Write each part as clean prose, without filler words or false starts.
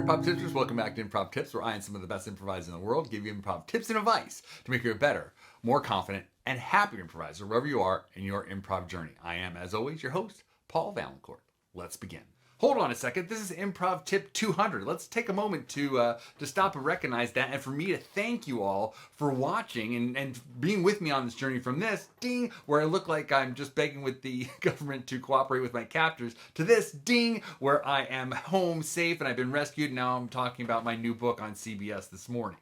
Improv Tipsters, welcome back to Improv Tips, where I and some of the best improvisers in the world give you improv tips and advice to make you a better, more confident, and happier improviser wherever you are in your improv journey. I am, as always, your host, Paul Vaillancourt. Let's begin. Hold on a second. This is Improv Tip 200. Let's take a moment to stop and recognize that, and for me to thank you all for watching and being with me on this journey from this, ding, where I look like I'm just begging with the government to cooperate with my captors, to this, ding, where I am home safe and I've been rescued. Now I'm talking about my new book on CBS this morning.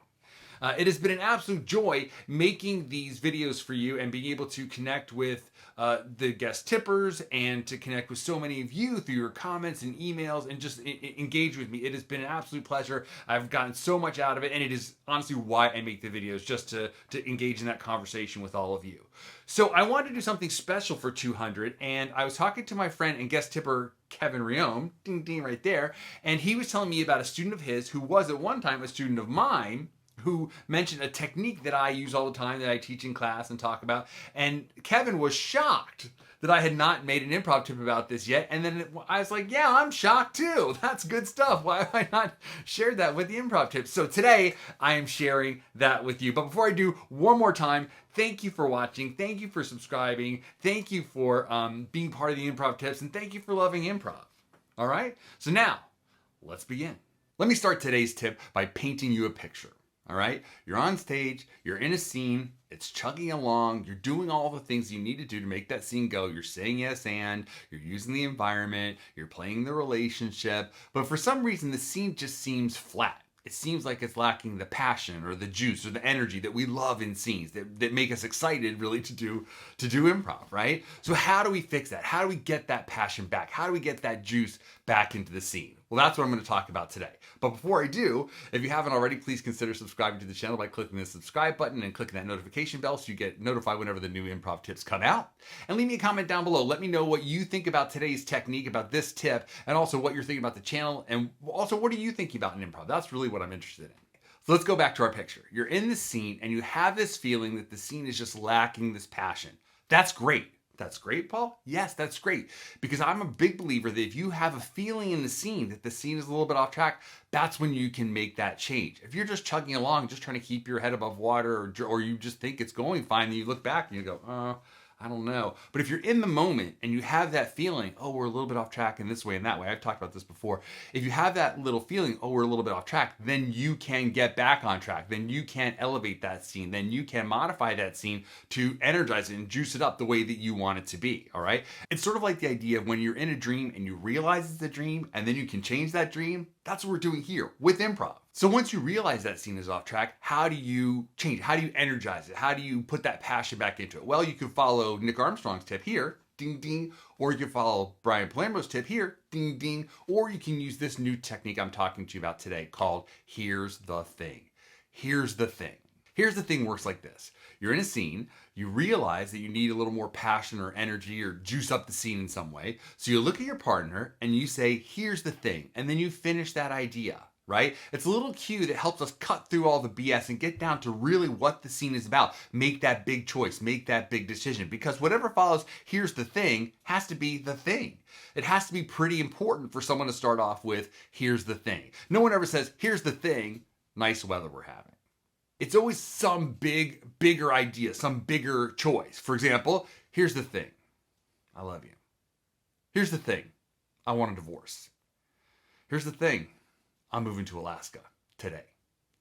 It has been an absolute joy making these videos for you and being able to connect with the guest tippers and to connect with so many of you through your comments and emails and just engage with me. It has been an absolute pleasure. I've gotten so much out of it, and it is honestly why I make the videos, just to engage in that conversation with all of you. So I wanted to do something special for 200, and I was talking to my friend and guest tipper Kevin Reome, ding ding right there, and he was telling me about a student of his who was at one time a student of mine, who mentioned a technique that I use all the time, that I teach in class and talk about. And Kevin was shocked that I had not made an improv tip about this yet. And then I was like, yeah, I'm shocked too. That's good stuff. Why have I not shared that with the improv tips? So today I am sharing that with you. But before I do, one more time, thank you for watching. Thank you for subscribing. Thank you for being part of the improv tips. And thank you for loving improv. All right. So now let's begin. Let me start today's tip by painting you a picture. All right, you're on stage, you're in a scene, it's chugging along, you're doing all the things you need to do to make that scene go. You're saying yes and, you're using the environment, you're playing the relationship, but for some reason the scene just seems flat. It seems like it's lacking the passion or the juice or the energy that we love in scenes that make us excited really to do improv, right? So how do we fix that? How do we get that passion back? How do we get that juice back into the scene? Well, that's what I'm going to talk about today. But before I do, if you haven't already, please consider subscribing to the channel by clicking the subscribe button and clicking that notification bell so you get notified whenever the new improv tips come out. And leave me a comment down below. Let me know what you think about today's technique, about this tip, and also what you're thinking about the channel, and also what are you thinking about in improv? That's really what I'm interested in. So let's go back to our picture. You're in the scene and you have this feeling that the scene is just lacking this passion. That's great. That's great, Paul? Yes, that's great. Because I'm a big believer that if you have a feeling in the scene that the scene is a little bit off track, that's when you can make that change. If you're just chugging along, just trying to keep your head above water, or you just think it's going fine, then you look back and you go, I don't know. But if you're in the moment and you have that feeling, oh, we're a little bit off track in this way and that way. I've talked about this before. If you have that little feeling, oh, we're a little bit off track, then you can get back on track. Then you can elevate that scene. Then you can modify that scene to energize it and juice it up the way that you want it to be. All right. It's sort of like the idea of when you're in a dream and you realize it's a dream and then you can change that dream. That's what we're doing here with improv. So once you realize that scene is off track, how do you change it? How do you energize it? How do you put that passion back into it? Well, you can follow Nick Armstrong's tip here, ding, ding, or you can follow Brian Palermo's tip here, ding, ding, or you can use this new technique I'm talking to you about today called Here's the Thing. Here's the thing. Here's the thing works like this. You're in a scene, you realize that you need a little more passion or energy or juice up the scene in some way. So you look at your partner and you say, here's the thing. And then you finish that idea, right? It's a little cue that helps us cut through all the BS and get down to really what the scene is about. Make that big choice, make that big decision, because whatever follows, here's the thing, has to be the thing. It has to be pretty important for someone to start off with, here's the thing. No one ever says, here's the thing, nice weather we're having. It's always some bigger idea, some bigger choice. For example, here's the thing. I love you. Here's the thing. I want a divorce. Here's the thing. I'm moving to Alaska today.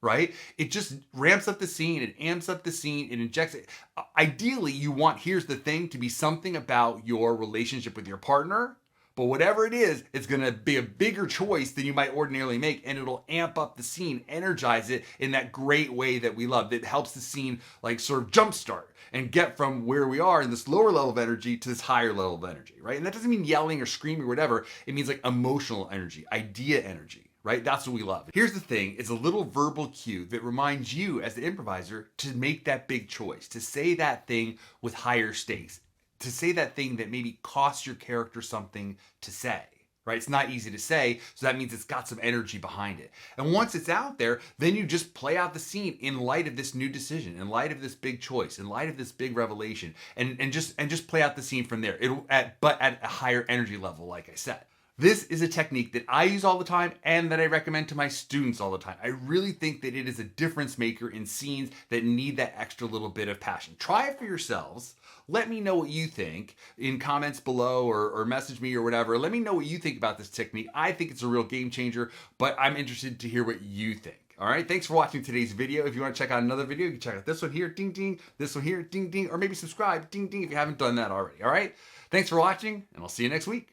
Right? It just ramps up the scene. It amps up the scene. It injects it. Ideally, you want here's the thing to be something about your relationship with your partner. But whatever it is, it's going to be a bigger choice than you might ordinarily make, and it'll amp up the scene, energize it in that great way that we love, that helps the scene like sort of jumpstart and get from where we are in this lower level of energy to this higher level of energy, right? And that doesn't mean yelling or screaming or whatever. It means like emotional energy, idea energy, right? That's what we love. Here's the thing. It's a little verbal cue that reminds you as the improviser to make that big choice, to say that thing with higher stakes, to say that thing that maybe costs your character something to say, right? It's not easy to say, so that means it's got some energy behind it. And once it's out there, then you just play out the scene in light of this new decision, in light of this big choice, in light of this big revelation, and just play out the scene from there. But at a higher energy level, like I said. This is a technique that I use all the time and that I recommend to my students all the time. I really think that it is a difference maker in scenes that need that extra little bit of passion. Try it for yourselves. Let me know what you think in comments below or message me or whatever. Let me know what you think about this technique. I think it's a real game changer, but I'm interested to hear what you think. All right, thanks for watching today's video. If you want to check out another video, you can check out this one here, ding, ding, this one here, ding, ding, or maybe subscribe, ding, ding, if you haven't done that already. All right, thanks for watching, and I'll see you next week.